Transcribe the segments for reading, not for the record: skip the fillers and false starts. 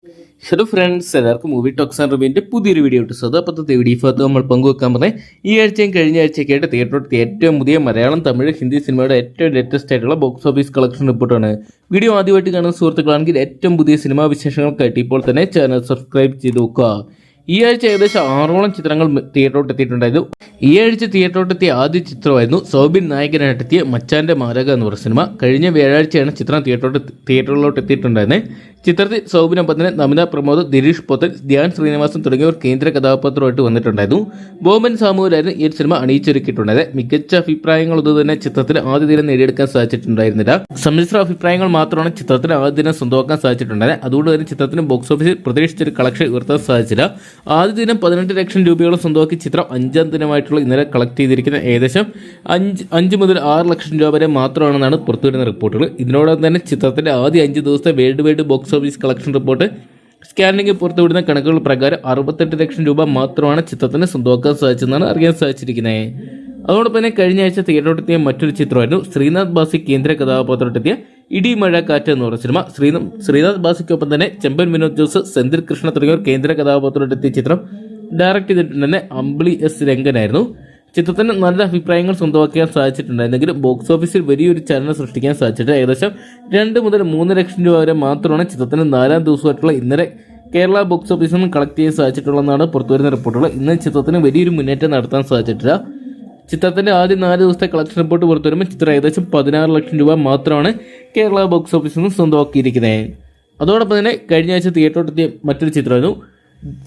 Hello friends, എല്ലാവർക്കും movie talks and റിവ്യൂവിൻ്റെ പുതിയൊരു video ഇട്ടു. സ്വതപ്പത്തെ വീഡിയോ ഭാഗത്ത് നമ്മൾ പങ്കുവെക്കാൻ പറഞ്ഞത് ഈ ആഴ്ചയും കഴിഞ്ഞ ആഴ്ചയൊക്കെയായിട്ട് തിയേറ്ററിൽ ഏറ്റവും പുതിയ മലയാളം, തമിഴ്, ഹിന്ദി സിനിമയുടെ ഏറ്റവും ലേറ്റസ്റ്റ് ആയിട്ടുള്ള ബോക്സ് ഓഫീസ് കളക്ഷൻ റിപ്പോർട്ടാണ്. വീഡിയോ ആദ്യമായിട്ട് കാണുന്ന സുഹൃത്തുക്കളാണെങ്കിൽ ഏറ്റവും പുതിയ സിനിമാ വിശേഷങ്ങൾക്കായിട്ട് ഇപ്പോൾ തന്നെ ചാനൽ സബ്സ്ക്രൈബ് ചെയ്ത് നോക്കുക. ഈ ആഴ്ച ഏകദേശം 6ഓളം ചിത്രങ്ങൾ തിയേറ്ററിലോട്ട് എത്തിയിട്ടുണ്ടായിരുന്നു. ഈ ആഴ്ച തിയേറ്ററിലോട്ടെത്തിയ ആദ്യ ചിത്രമായിരുന്നു സൗബിൻ നായകനായിട്ടെത്തിയ മച്ചാന്റെ മാരക എന്ന് പറയുന്ന സിനിമ. കഴിഞ്ഞ വ്യാഴാഴ്ചയാണ് ചിത്രം തിയേറ്ററിലോട്ട് എത്തിയിട്ടുണ്ടായിരുന്നത്. ചിത്രത്തിൽ സൗബിനൊപ്പം തന്നെ നമിത പ്രമോദ്, ദിലീഷ് പോത്തൻ, ധ്യാൻ ശ്രീനിവാസൻ തുടങ്ങിയവർ കേന്ദ്ര കഥാപാത്രമായിട്ട് വന്നിട്ടുണ്ടായിരുന്നു. ബോബൻ സാമുവലായിരുന്നു ഈ ഒരു സിനിമ അണിയിച്ചൊരുക്കിയിട്ടുണ്ടായത്. മികച്ച അഭിപ്രായങ്ങളൊന്നും തന്നെ ചിത്രത്തിന് ആദ്യ ദിനം നേടിയെടുക്കാൻ സാധിച്ചിട്ടുണ്ടായിരുന്നില്ല. സമ്മിശ്ര അഭിപ്രായങ്ങൾ മാത്രമാണ് ചിത്രത്തിന് ആദ്യ ദിനം സ്വന്തമാക്കാൻ സാധിച്ചിട്ടുണ്ടായത്. അതുകൊണ്ട് തന്നെ ചിത്രത്തിന് ബോക്സ് ഓഫീസിൽ പ്രതീക്ഷിച്ചൊരു കളക്ഷൻ ഉയർത്താൻ സാധിച്ചില്ല. ആദ്യ ദിനം 18 ലക്ഷം രൂപയോളം സ്വന്തമാക്കി ചിത്രം 5ാം ദിനമായിട്ടുള്ള ഇന്നലെ കളക്ട് ചെയ്തിരിക്കുന്ന ഏകദേശം 5 മുതൽ 6 ലക്ഷം രൂപ വരെ മാത്രമാണെന്നാണ് പുറത്തുവരുന്ന റിപ്പോർട്ടുകൾ. ഇതിനോടൊപ്പം തന്നെ ചിത്രത്തിന്റെ ആദ്യ 5 ദിവസത്തെ world wide box office collection report scanning പുറത്തുവിടുന്ന കണക്കുകൾ പ്രകാരം 68 ലക്ഷം രൂപ മാത്രമാണ് ചിത്രത്തിന് സ്വന്തമാക്കാൻ സാധിച്ചതെന്നാണ് അറിയാൻ സാധിച്ചിരിക്കുന്നത്. അതോടൊപ്പം തന്നെ കഴിഞ്ഞ ആഴ്ച തിയേറ്ററിലെത്തിയ മറ്റൊരു ചിത്രമായിരുന്നു ശ്രീനാഥ് ബാസി കേന്ദ്ര കഥാപാത്രത്തെത്തിയ ഇടി മഴ കാറ്റ് എന്ന് പറയുന്ന സിനിമ. ശ്രീനാഥ് ബാസിക്കൊപ്പം തന്നെ ചെമ്പൻ വിനോദ് ജോസ്, സെന്തിൽ കൃഷ്ണ തുടങ്ങിയവർ കേന്ദ്ര കഥാപാത്രത്തെത്തിയ ചിത്രം ഡയറക്ട് ചെയ്തിട്ടുണ്ടെന്ന് അമ്പിളി എസ് രംഗനായിരുന്നു. ചിത്രത്തിന് നല്ല അഭിപ്രായങ്ങൾ സ്വന്തമാക്കാൻ സാധിച്ചിട്ടുണ്ടായിരുന്നെങ്കിലും ബോക്സ് ഓഫീസിൽ വലിയൊരു ചലനം സൃഷ്ടിക്കാൻ സാധിച്ചിട്ട് ഏകദേശം 2 മുതൽ 3 ലക്ഷം രൂപ വരെ മാത്രമാണ് ചിത്രത്തിന് 4ാം ദിവസമായിട്ടുള്ള ഇന്നലെ കേരള ബോക്സ് ഓഫീസിൽ നിന്നും കളക്ട് ചെയ്യാൻ സാധിച്ചിട്ടുള്ളതെന്നാണ് പുറത്തുവരുന്ന റിപ്പോർട്ടുകൾ. ഇന്ന് ചിത്രത്തിന് വലിയൊരു മുന്നേറ്റം നടത്താൻ സാധിച്ചിട്ടില്ല. ചിത്രത്തിന്റെ ആദ്യ 4 ദിവസത്തെ കളക്ഷൻ റിപ്പോർട്ട് പുറത്തു വരുമ്പോൾ ചിത്രം ഏകദേശം 16 ലക്ഷം രൂപ മാത്രമാണ് കേരള ബോക്സ് ഓഫീസിൽ നിന്ന് സ്വന്തമാക്കിയിരിക്കുന്നത്. അതോടൊപ്പം തന്നെ കഴിഞ്ഞ ആഴ്ച തിയേറ്ററിലെത്തിയ മറ്റൊരു ചിത്രമായിരുന്നു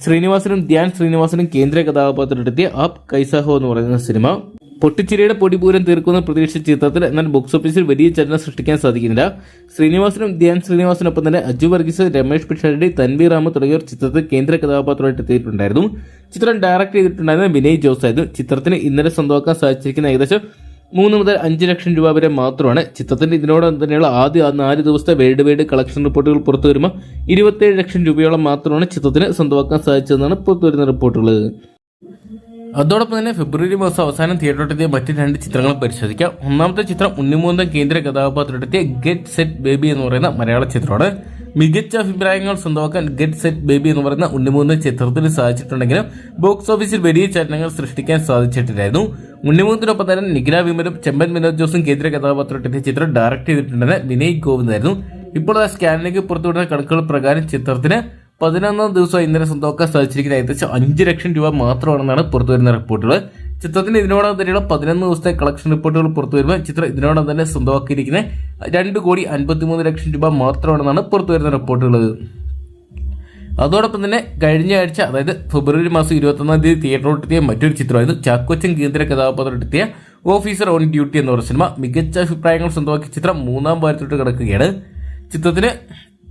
ശ്രീനിവാസനും ധ്യാൻ ശ്രീനിവാസനും കേന്ദ്ര കഥാപാത്രത്തെത്തിയ ആപ് കൈസാഹോ എന്ന് പറയുന്ന സിനിമ. പൊട്ടിച്ചിരിയുടെ പൊടിപൂരം തീർക്കുന്ന പ്രതീക്ഷിച്ച ചിത്രത്തിൽ എന്നാൽ ബോക്സ് ഓഫീസിൽ വലിയ ചലനം സൃഷ്ടിക്കാൻ സാധിക്കുന്നില്ല. ശ്രീനിവാസനും ധ്യാൻ ശ്രീനിവാസനൊപ്പം തന്നെ അജു വർഗീസ്, രമേഷ് പിഷാരടി, തൻവീർ റാമു തുടങ്ങിയവർ ചിത്രത്തിൽ കേന്ദ്ര കഥാപാത്രമായിട്ട് എത്തിയിട്ടുണ്ടായിരുന്നു. ചിത്രം ഡയറക്ട് ചെയ്തിട്ടുണ്ടായിരുന്ന വിനയ് ജോസ് ആയിരുന്നു. ചിത്രത്തിന് ഇന്നലെ സ്വന്തമാക്കാൻ സാധിച്ചിരിക്കുന്ന ഏകദേശം 3 മുതൽ 5 ലക്ഷം രൂപ വരെ മാത്രമാണ്. ചിത്രത്തിന്റെ ഇതിനോടൊപ്പം തന്നെയുള്ള ആദ്യ 4 ദിവസത്തെ വേൾഡ് വൈഡ് കളക്ഷൻ റിപ്പോർട്ടുകൾ പുറത്തു വരുമ്പോൾ 27 ലക്ഷം രൂപയോളം മാത്രമാണ് ചിത്രത്തിന് സ്വന്തമാക്കാൻ സാധിച്ചതെന്നാണ് പുറത്തുവരുന്ന റിപ്പോർട്ടുകൾ. അതോടൊപ്പം തന്നെ ഫെബ്രുവരി മാസം അവസാനം തിയേറ്ററിലെത്തിയ മറ്റ് 2 ചിത്രങ്ങളും പരിശോധിക്കാം. ഒന്നാമത്തെ ചിത്രം ഉണ്ണിമൂന്തൻ കേന്ദ്ര കഥാപാത്രത്തെത്തിയ ഗെറ്റ് സെറ്റ് ബേബി എന്ന് പറയുന്ന മലയാള ചിത്രമാണ്. മികച്ച അഭിപ്രായങ്ങൾ സ്വന്തമാക്കാൻ ഗെറ്റ് സെറ്റ് ബേബി എന്ന് പറയുന്ന ഉണ്ണിമൂന്തൻ ചിത്രത്തിന് സാധിച്ചിട്ടുണ്ടെങ്കിലും ബോക്സ് ഓഫീസിൽ വലിയ ചലനങ്ങൾ സൃഷ്ടിക്കാൻ സാധിച്ചിട്ടില്ലായിരുന്നു. ഉണ്ണിമൂന്തനൊപ്പം തന്നെ നിഖില വിമലും ചെമ്പൻ വിനോദ് ജോസും കേന്ദ്ര കഥാപാത്രത്തെത്തിയ ചിത്രം ഡയറക്ട് ചെയ്തിട്ടുണ്ടെന്ന് വിനയ് ഗോവിന്ദായിരുന്നു. ഇപ്പോൾ സ്കാനിലേക്ക് പുറത്തുവിടുന്ന കണക്കുകൾ പ്രകാരം ചിത്രത്തിന് 11ാം ദിവസം ഇന്നലെ സ്വന്തമാക്കാൻ സാധിച്ചിരിക്കുന്ന ഏകദേശം 5 ലക്ഷം രൂപ മാത്രമാണെന്നാണ് പുറത്തുവരുന്ന റിപ്പോർട്ടുകൾ. ചിത്രത്തിന് ഇതിനോടൊപ്പം തന്നെയുള്ള 11 ദിവസത്തെ കളക്ഷൻ റിപ്പോർട്ടുകൾ പുറത്തുവരുമ്പോൾ ചിത്രം ഇതിനോടൊപ്പം തന്നെ സ്വന്തമാക്കിയിരിക്കുന്ന 2,53 ലക്ഷം രൂപ മാത്രമാണെന്നാണ് പുറത്തുവരുന്ന റിപ്പോർട്ടുകൾ. അതോടൊപ്പം തന്നെ കഴിഞ്ഞ ആഴ്ച, അതായത് ഫെബ്രുവരി മാസം 21-ാം തീയതി തിയേറ്ററിലെത്തിയ മറ്റൊരു ചിത്രമായിരുന്നു ചാക്കോച്ചൻ കേന്ദ്ര കഥാപാത്രത്തെത്തിയ ഓഫീസർ ഓൺ ഡ്യൂട്ടി എന്ന് പറയുന്ന സിനിമ. മികച്ച അഭിപ്രായങ്ങൾ സ്വന്തമാക്കിയ ചിത്രം 3ാം വാരത്തോട്ട് കിടക്കുകയാണ്. ചിത്രത്തിന്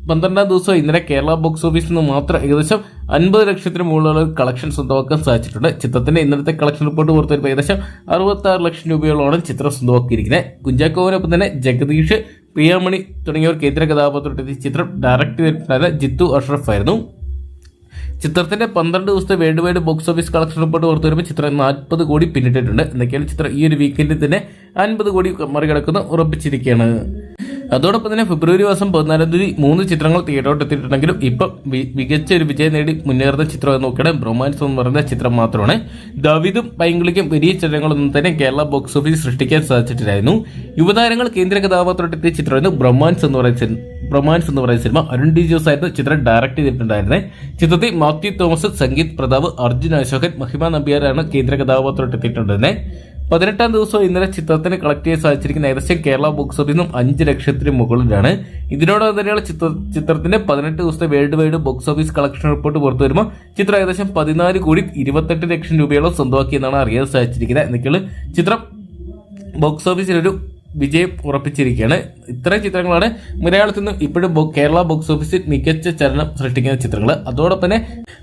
12ാം ദിവസം ഇന്നലെ കേരള ബോക്സ് ഓഫീസിൽ നിന്ന് മാത്രം ഏകദേശം 50 ലക്ഷത്തിന് മുകളിലുള്ള കളക്ഷൻ സ്വന്തമാക്കാൻ സാധിച്ചിട്ടുണ്ട്. ചിത്രത്തിന്റെ ഇന്നലത്തെ കളക്ഷൻ റിപ്പോർട്ട് പുറത്തുവരുമ്പോൾ ഏകദേശം 66 ലക്ഷം രൂപയോളമാണ് ചിത്രം സ്വന്തമാക്കിയിരിക്കുന്നത്. കുഞ്ചാക്കോവിനൊപ്പം തന്നെ ജഗദീഷ്, പ്രിയാമണി തുടങ്ങിയവർ കേന്ദ്ര കഥാപാത്രത്തെത്തിയ ചിത്രം ഡയറക്ട് ചെയ്തിട്ടുണ്ടായ ജിത്തു അഷ്റഫ് ആയിരുന്നു. ചിത്രത്തിന്റെ 12 ദിവസത്തെ world wide box office collection report പുറത്തു വരുമ്പോൾ ചിത്രം 40 കോടി പിന്നിട്ടിട്ടുണ്ട്. എന്നൊക്കെയാണ് ചിത്രം ഈ ഒരു വീക്കെൻഡിൽ തന്നെ 50 കോടി മറികടക്കുന്ന ഉറപ്പിച്ചിരിക്കുകയാണ്. അതോടൊപ്പം തന്നെ ഫെബ്രുവരി മാസം 14-ാം തീയതി 3 ചിത്രങ്ങൾ തിയേറ്ററിലോട്ട് എത്തിയിട്ടുണ്ടെങ്കിലും ഇപ്പം മികച്ച ഒരു വിജയം നേടി മുന്നേറുന്ന ചിത്രം നോക്കിയാൽ ബ്രൊമാൻസ് എന്ന് പറയുന്ന ചിത്രം മാത്രമാണ്. ദാവീദും പൈങ്കിളിക്കും വലിയ ചിത്രങ്ങളൊന്നും തന്നെ കേരള ബോക്സ് ഓഫീസ് സൃഷ്ടിക്കാൻ സാധിച്ചിട്ടില്ലായിരുന്നു. യുവതാരങ്ങൾ കേന്ദ്ര കഥാപാത്രമായിട്ട് എത്തിയ ചിത്രമായിരുന്നു ബ്രൊമാൻസ് എന്ന് പറയുന്ന സിനിമ. അരുൺ ഡി ജോസ് ആയിരുന്നു ചിത്രം ഡയറക്ട് ചെയ്തിട്ടുണ്ടായിരുന്നത്. ചിത്രത്തിൽ മാത്യു തോമസ്, സംഗീത് പ്രതാപ്, അർജുൻ അശോകൻ, മഹിമ നമ്പ്യാരാണ് കേന്ദ്ര കഥാപാത്രമായിട്ട് എത്തിയിട്ടുണ്ടായിരുന്നത്. 18ാം ദിവസം ഇന്നലെ ചിത്രത്തിന് കളക്ട് ചെയ്യാൻ സാധിച്ചിരിക്കുന്ന ഏകദേശം കേരള ബോക്സ് ഓഫീസിൽ നിന്നും 5 ലക്ഷത്തിന് മുകളിലാണ്. ഇതിനോടൊപ്പം തന്നെയുള്ള ചിത്രത്തിന്റെ 18 ദിവസത്തെ world wide box office collection report പുറത്തു വരുമ്പോൾ ചിത്രം ഏകദേശം 14 കോടി 28 ലക്ഷം രൂപയോളം സ്വന്തമാക്കിയെന്നാണ് അറിയാൻ സാധിച്ചിരിക്കുന്നത്. എന്നൊക്കെയുള്ള ചിത്രം ബോക്സ് ഓഫീസിലൊരു വിജയം ഉറപ്പിച്ചിരിക്കുകയാണ്. ഇത്തരം ചിത്രങ്ങളാണ് മലയാളത്തിൽ നിന്നും ഇപ്പോഴും കേരള ബോക്സ് ഓഫീസിൽ മികച്ച ചലനം സൃഷ്ടിക്കുന്ന ചിത്രങ്ങൾ. അതോടൊപ്പം തന്നെ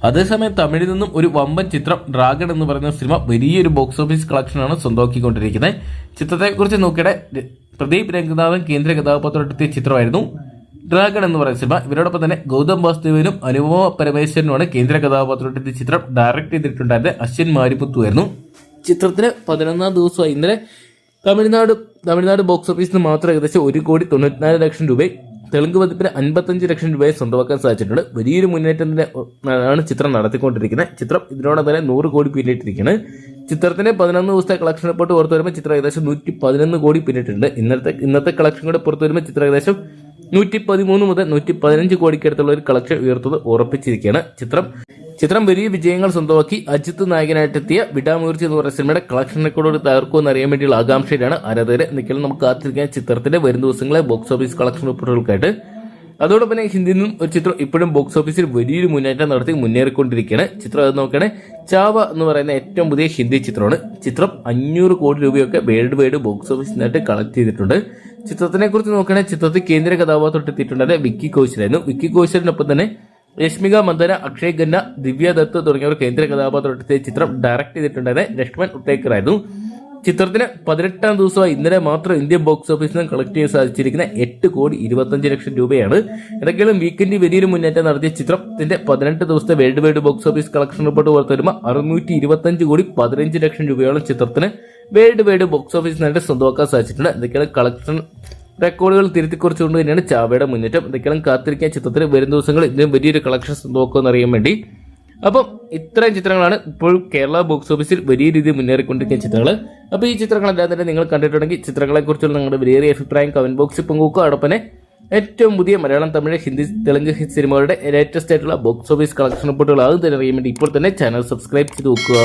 അതേസമയം തമിഴിൽ നിന്നും ഒരു വമ്പൻ ചിത്രം ഡ്രാഗൺ എന്ന് പറയുന്ന സിനിമ വലിയൊരു ബോക്സ് ഓഫീസ് കളക്ഷനാണ് സ്വന്തമാക്കിക്കൊണ്ടിരിക്കുന്നത്. ചിത്രത്തെക്കുറിച്ച് നോക്കിയുടെ പ്രദീപ് രംഗനാഥൻ കേന്ദ്ര കഥാപാത്രത്തെത്തിയ ചിത്രമായിരുന്നു ഡ്രാഗൺ എന്ന് പറയുന്ന സിനിമ. ഇവരോടൊപ്പം തന്നെ ഗൗതം വാസുദേവനും അനുപമ പരമേശ്വരനുമാണ് കേന്ദ്ര കഥാപാത്രത്തെത്തിയ ചിത്രം ഡയറക്ട് ചെയ്തിട്ടുണ്ടായിരുന്നത് അശ്വിൻ മാരിമുത്തു ആയിരുന്നു. ചിത്രത്തിന് 11ാം ദിവസം ഇന്നലെ തമിഴ്നാട് ബോക്സ് ഓഫീസിൽ നിന്ന് മാത്രം ഏകദേശം 1,94,00,000 രൂപ തെലുങ്ക് പതിപ്പിന് 55 ലക്ഷം രൂപയെ സ്വന്തമാക്കാൻ സാധിച്ചിട്ടുണ്ട്. വലിയൊരു മുന്നേറ്റത്തിന്റെ ആണ് ചിത്രം നടത്തിക്കൊണ്ടിരിക്കുന്നത്. ചിത്രം ഇതിനോടൊപ്പം തന്നെ 100 കോടി പിന്നിട്ടിരിക്കുകയാണ്. ചിത്രത്തിന്റെ 11 ദിവസത്തെ കളക്ഷൻ റിപ്പോർട്ട് പുറത്തു വരുമ്പോൾ ചിത്രം ഏകദേശം 111 കോടി പിന്നിട്ടിട്ടുണ്ട്. ഇന്നത്തെ കളക്ഷൻ കൂടെ പുറത്തു വരുമ്പോൾ ചിത്രം ഏകദേശം 113 മുതൽ 115 കോടിക്കടുത്തുള്ള ഒരു കളക്ഷൻ ഉയർത്തുന്നത് ഉറപ്പിച്ചിരിക്കുകയാണ്. ചിത്രം വലിയ വിജയങ്ങൾ സ്വന്തമാക്കി അജിത്ത് നായകനായിട്ടെത്തിയ വിടാമൂർച്ചി എന്ന് പറയുന്ന സിനിമയുടെ കളക്ഷൻ റെക്കോർഡ് തകർക്കുമെന്ന് അറിയാൻ വേണ്ടിയുള്ള ആകാംക്ഷയിലാണ് ആരാധകരെ. നിൽക്കലും നമുക്ക് കാത്തിരിക്കാൻ ചിത്രത്തിന്റെ വരും ദിവസങ്ങളെ ബോക്സ് ഓഫീസ് കളക്ഷൻ റിപ്പോർട്ടുകൾക്കായിട്ട്. അതോടൊപ്പം തന്നെ ഹിന്ദിയിൽ നിന്നും ഒരു ചിത്രം ഇപ്പോഴും ബോക്സ് ഓഫീസിൽ വലിയൊരു മുന്നേറ്റം നടത്തി മുന്നേറിക്കൊണ്ടിരിക്കുകയാണ്. ചിത്രം അത് നോക്കണേ, ചാവ എന്ന് പറയുന്ന ഏറ്റവും പുതിയ ഹിന്ദി ചിത്രമാണ്. ചിത്രം 500 കോടി രൂപയൊക്കെ വേൾഡ് വൈഡ് ബോക്സ് ഓഫീസിനായിട്ട് കളക്ട് ചെയ്തിട്ടുണ്ട്. ചിത്രത്തിനെ കുറിച്ച് നോക്കുകയാണെങ്കിൽ ചിത്രത്തിൽ കേന്ദ്ര കഥാപാത്രം എത്തിയിട്ടുണ്ടായത് വിക്കി കൗശലായിരുന്നു. വിക്കി കൗശലിനൊപ്പം തന്നെ രശ്മിക മന്ദന, അക്ഷയ് ഖന്ന, ദിവ്യ ദത്ത് തുടങ്ങിയവർ കേന്ദ്ര കഥാപാത്രം എത്തിയ ചിത്രം ഡയറക്ട് ചെയ്തിട്ടുണ്ടായത് ലക്ഷ്മൺ ഉട്ടേക്കർ ആയിരുന്നു. ചിത്രത്തിന് 18ാം ദിവസമായി ഇന്നലെ മാത്രം ഇന്ത്യൻ ബോക്സ് ഓഫീസിൽ നിന്ന് കളക്ട് ചെയ്യാൻ സാധിച്ചിരിക്കുന്ന 8 കോടി 25 ലക്ഷം രൂപയാണ്. ഇടയ്ക്കെങ്കിലും വീക്കെൻഡിൽ വലിയൊരു മുന്നേറ്റം നടത്തിയ ചിത്രത്തിന്റെ 18 ദിവസത്തെ world wide box office collection report പുറത്തു വരുമ്പോൾ 625 കോടി 15 ലക്ഷം രൂപയോളം ചിത്രത്തിന് വേൾഡ് വൈഡ് ബോക്സ് ഓഫീസിനായിട്ട് സ്വന്തമാക്കാൻ സാധിച്ചിട്ടുണ്ട്. ഇതൊക്കെയാണ് കളക്ഷൻ റെക്കോർഡുകൾ തിരുത്തിക്കുറിച്ചുകൊണ്ട് തന്നെയാണ് ചാവയുടെ മുന്നേറ്റം. ഇതൊക്കെയാണ് കാത്തിരിക്കാൻ ചിത്രത്തിന് വരും ദിവസങ്ങൾ ഇതിനും വലിയൊരു കളക്ഷൻ സ്വന്തമാക്കുമെന്ന് അറിയാൻ വേണ്ടി. അപ്പം ഇത്രയും ചിത്രങ്ങളാണ് ഇപ്പോൾ കേരള ബോക്സ് ഓഫീസിൽ വലിയ രീതിയിൽ മുന്നേറിക്കൊണ്ടിരിക്കുന്ന ചിത്രങ്ങൾ. അപ്പോൾ ഈ ചിത്രങ്ങളെല്ലാം തന്നെ നിങ്ങൾ കണ്ടിട്ടുണ്ടെങ്കിൽ ചിത്രങ്ങളെക്കുറിച്ചുള്ള നിങ്ങളുടെ വലിയ അഭിപ്രായം കമന്റ് ബോക്സിൽ പങ്കുവെക്കുക. അതോടൊപ്പം തന്നെ ഏറ്റവും പുതിയ മലയാളം, തമിഴ്, ഹിന്ദി, തെലുങ്ക് സിനിമകളുടെ ലേറ്റസ്റ്റ് ആയിട്ടുള്ള ബോക്സ് ഓഫീസ് കളക്ഷൻ റിപ്പോർട്ടുകൾ ആകും തന്നെ അറിയാൻ വേണ്ടി ഇപ്പോൾ തന്നെ ചാനൽ സബ്സ്ക്രൈബ് ചെയ്ത് വെക്കുക.